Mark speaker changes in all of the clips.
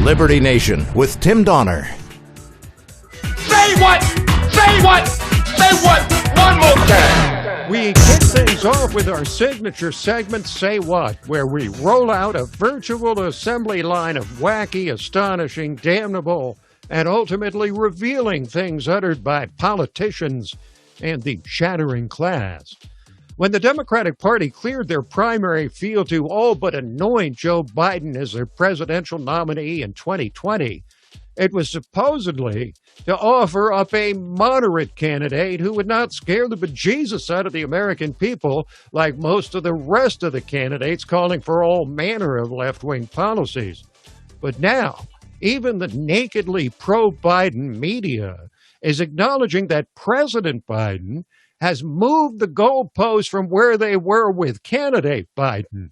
Speaker 1: Liberty Nation with Tim Donner.
Speaker 2: Say what? Say what? Say what? One more time.
Speaker 3: We kick things off with our signature segment, Say What, where we roll out a virtual assembly line of wacky, astonishing, damnable, and ultimately revealing things uttered by politicians and the shattering class. When the Democratic Party cleared their primary field to all but anoint Joe Biden as their presidential nominee in 2020, it was supposedly to offer up a moderate candidate who would not scare the bejesus out of the American people like most of the rest of the candidates calling for all manner of left-wing policies. But now, even the nakedly pro-Biden media is acknowledging that President Biden has moved the goalposts from where they were with candidate Biden.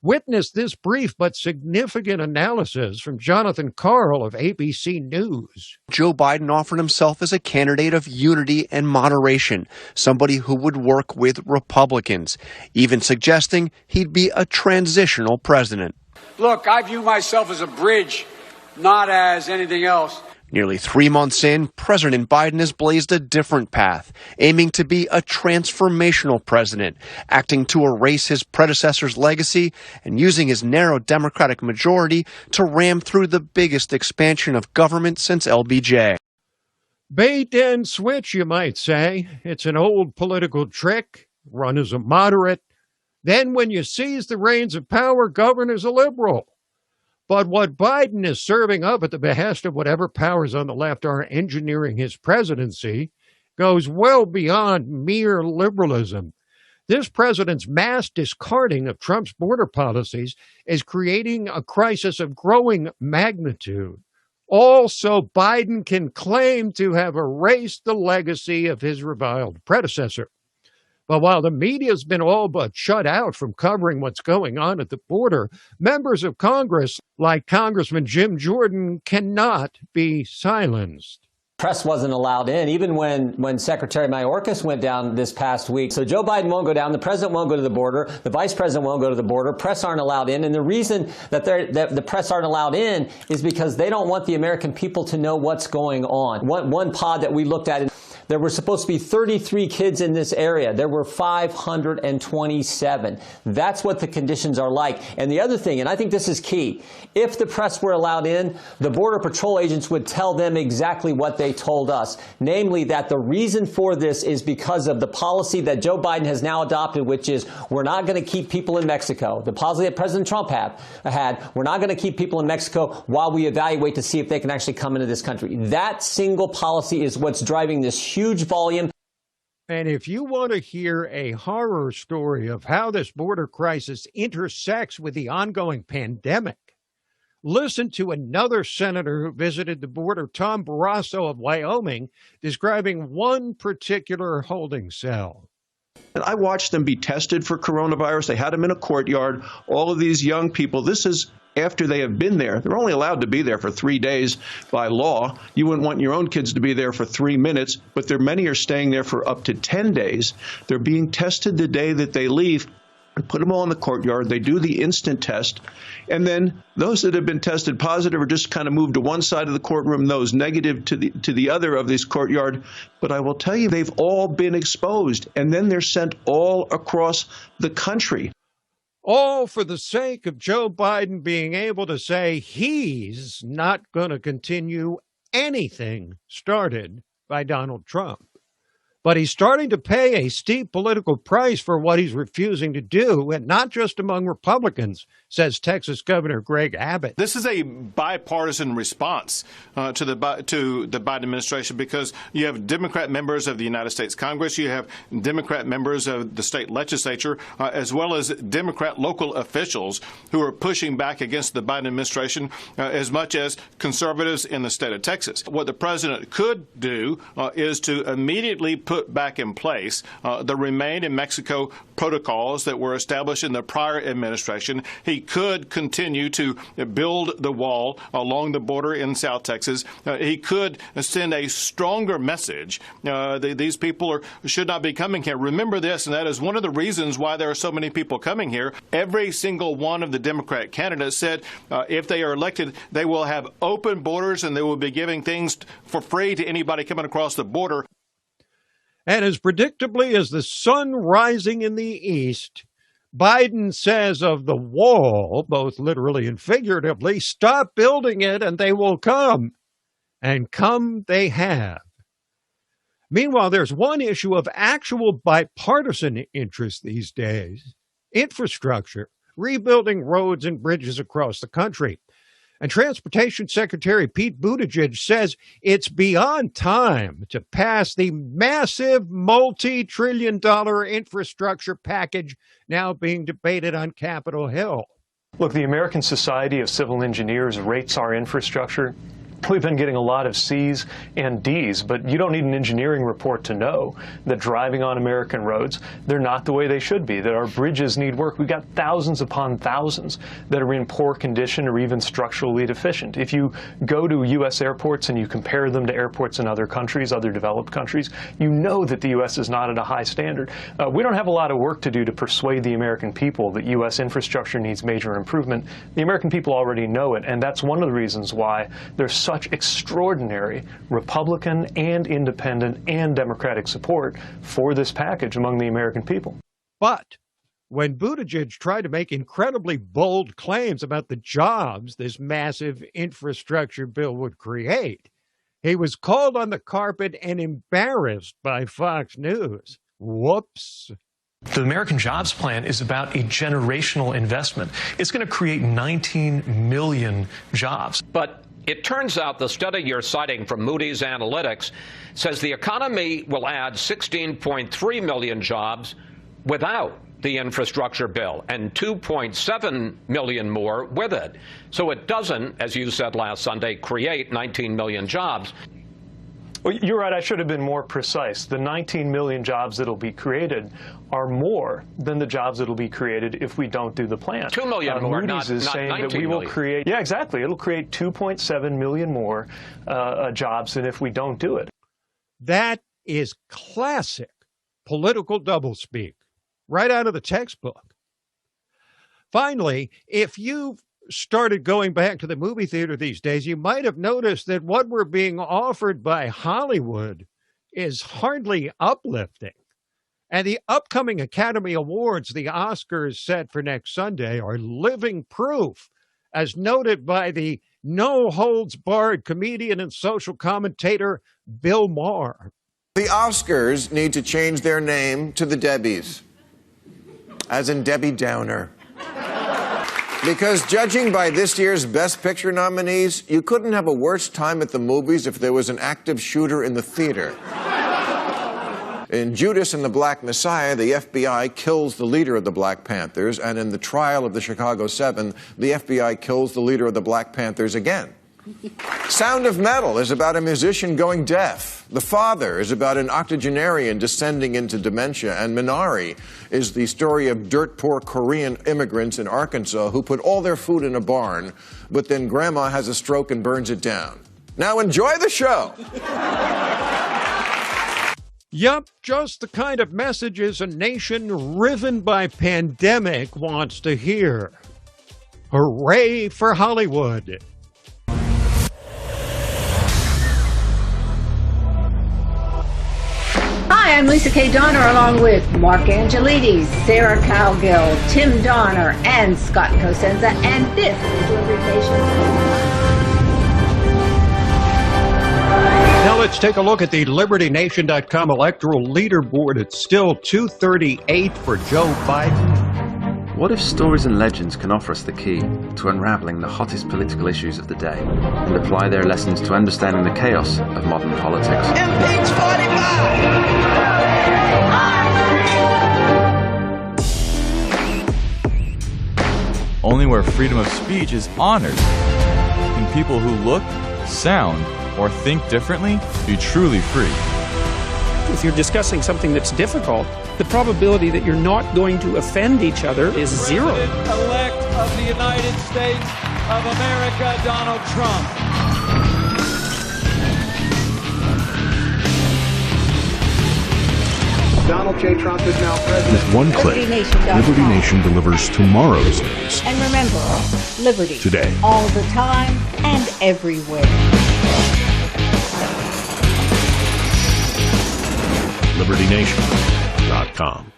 Speaker 3: Witness this brief but significant analysis from Jonathan Karl of ABC News.
Speaker 4: Joe Biden offered himself as a candidate of unity and moderation, somebody who would work with Republicans, even suggesting he'd be a transitional president.
Speaker 5: Look, I view myself as a bridge, not as anything else.
Speaker 4: Nearly 3 months in, President Biden has blazed a different path, aiming to be a transformational president, acting to erase his predecessor's legacy and using his narrow Democratic majority to ram through the biggest expansion of government since LBJ.
Speaker 3: Bait and switch, you might say. It's an old political trick, run as a moderate. Then when you seize the reins of power, govern as a liberal. But what Biden is serving up at the behest of whatever powers on the left are engineering his presidency goes well beyond mere liberalism. This president's mass discarding of Trump's border policies is creating a crisis of growing magnitude. All so Biden can claim to have erased the legacy of his reviled predecessor. But while the media's been all but shut out from covering what's going on at the border, members of Congress, like Congressman Jim Jordan, cannot be silenced.
Speaker 6: Press wasn't allowed in, even when Secretary Mayorkas went down this past week. So Joe Biden won't go down, the president won't go to the border, the vice president won't go to the border, press aren't allowed in. And the reason that the press aren't allowed in is because they don't want the American people to know what's going on. One pod that we looked at, there were supposed to be 33 kids in this area. There were 527. That's what the conditions are like. And the other thing, and I think this is key, if the press were allowed in, the Border Patrol agents would tell them exactly what they told us, namely that the reason for this is because of the policy that Joe Biden has now adopted, which is we're not going to keep people in Mexico. The policy that President Trump had, we're not going to keep people in Mexico while we evaluate to see if they can actually come into this country. That single policy is what's driving this huge volume.
Speaker 3: And if you want to hear a horror story of how this border crisis intersects with the ongoing pandemic, listen to another senator who visited the border, Tom Barrasso of Wyoming, describing one particular holding cell.
Speaker 7: And I watched them be tested for coronavirus. They had them in a courtyard. All of these young people, this is after they have been there. They're only allowed to be there for 3 days by law. You wouldn't want your own kids to be there for 3 minutes, but many are staying there for up to 10 days. They're being tested the day that they leave. We put them all in the courtyard. They do the instant test. And then those that have been tested positive are just kind of moved to one side of the courtroom, those negative to the other of this courtyard. But I will tell you, they've all been exposed. And then they're sent all across the country.
Speaker 3: All for the sake of Joe Biden being able to say he's not going to continue anything started by Donald Trump. But he's starting to pay a steep political price for what he's refusing to do, and not just among Republicans, says Texas Governor Greg Abbott.
Speaker 8: This is a bipartisan response to the Biden administration, because you have Democrat members of the United States Congress, you have Democrat members of the state legislature, as well as Democrat local officials who are pushing back against the Biden administration as much as conservatives in the state of Texas. What the president could do is to immediately put put back in place the Remain in Mexico protocols that were established in the prior administration. He could continue to build the wall along the border in South Texas. He could send a stronger message. These people should not be coming here. Remember this, and that is one of the reasons why there are so many people coming here. Every single one of the Democrat candidates said if they are elected, they will have open borders and they will be giving things for free to anybody coming across the border.
Speaker 3: And as predictably as the sun rising in the east, Biden says of the wall, both literally and figuratively, stop building it and they will come. And come they have. Meanwhile, there's one issue of actual bipartisan interest these days: infrastructure, rebuilding roads and bridges across the country. And Transportation Secretary Pete Buttigieg says it's beyond time to pass the massive multi-trillion-dollar infrastructure package now being debated on Capitol Hill.
Speaker 9: Look, the American Society of Civil Engineers rates our infrastructure. We've been getting a lot of C's and D's, but you don't need an engineering report to know that driving on American roads, they're not the way they should be, that our bridges need work. We've got thousands upon thousands that are in poor condition or even structurally deficient. If you go to U.S. airports and you compare them to airports in other countries, other developed countries, you know that the U.S. is not at a high standard. We don't have a lot of work to do to persuade the American people that U.S. infrastructure needs major improvement. The American people already know it, and that's one of the reasons why there's such extraordinary Republican and independent and Democratic support for this package among the American people.
Speaker 3: But when Buttigieg tried to make incredibly bold claims about the jobs this massive infrastructure bill would create, he was called on the carpet and embarrassed by Fox News. Whoops.
Speaker 9: The American Jobs Plan is about a generational investment. It's going to create 19 million jobs.
Speaker 10: But it turns out the study you're citing from Moody's Analytics says the economy will add 16.3 million jobs without the infrastructure bill and 2.7 million more with it. So it doesn't, as you said last Sunday, create 19 million jobs.
Speaker 9: Well, you're right. I should have been more precise. The 19 million jobs that will be created are more than the jobs that will be created if we don't do the plan.
Speaker 10: 2 million more,
Speaker 9: Moody's is saying that we will create. Yeah, exactly. It'll create 2.7 million more jobs than if we don't do it.
Speaker 3: That is classic political doublespeak, right out of the textbook. Finally, if you've started going back to the movie theater these days, you might have noticed that what we're being offered by Hollywood is hardly uplifting. And the upcoming Academy Awards, the Oscars set for next Sunday, are living proof, as noted by the no-holds-barred comedian and social commentator Bill Maher.
Speaker 11: The Oscars need to change their name to the Debbies, as in Debbie Downer. Because judging by this year's Best Picture nominees, you couldn't have a worse time at the movies if there was an active shooter in the theater. In Judas and the Black Messiah, the FBI kills the leader of the Black Panthers, and in the trial of the Chicago 7, the FBI kills the leader of the Black Panthers again. Sound of Metal is about a musician going deaf. The Father is about an octogenarian descending into dementia. And Minari is the story of dirt-poor Korean immigrants in Arkansas who put all their food in a barn, but then Grandma has a stroke and burns it down. Now enjoy the show!
Speaker 3: Yup, just the kind of messages a nation riven by pandemic wants to hear. Hooray for Hollywood!
Speaker 12: Hi, I'm Lisa K. Donner, along with Mark Angelides, Sarah Cowgill, Tim Donner, and Scott Cosenza, and this is Liberty Nation.
Speaker 3: Now let's take a look at the LibertyNation.com electoral leaderboard. It's still 238 for Joe Biden.
Speaker 13: What if stories and legends can offer us the key to unraveling the hottest political issues of the day and apply their lessons to understanding the chaos of modern politics?
Speaker 2: Impeach 45!
Speaker 14: Only where freedom of speech is honored can people who look, sound, or think differently be truly free.
Speaker 15: If you're discussing something that's difficult, the probability that you're not going to offend each other is zero.
Speaker 16: President-elect of the United States of America, Donald Trump.
Speaker 17: Donald J. Trump is now president.
Speaker 1: With one click, Liberty Nation delivers tomorrow's news.
Speaker 12: And remember, liberty.
Speaker 1: Today.
Speaker 12: All the time and everywhere.
Speaker 1: LibertyNation.com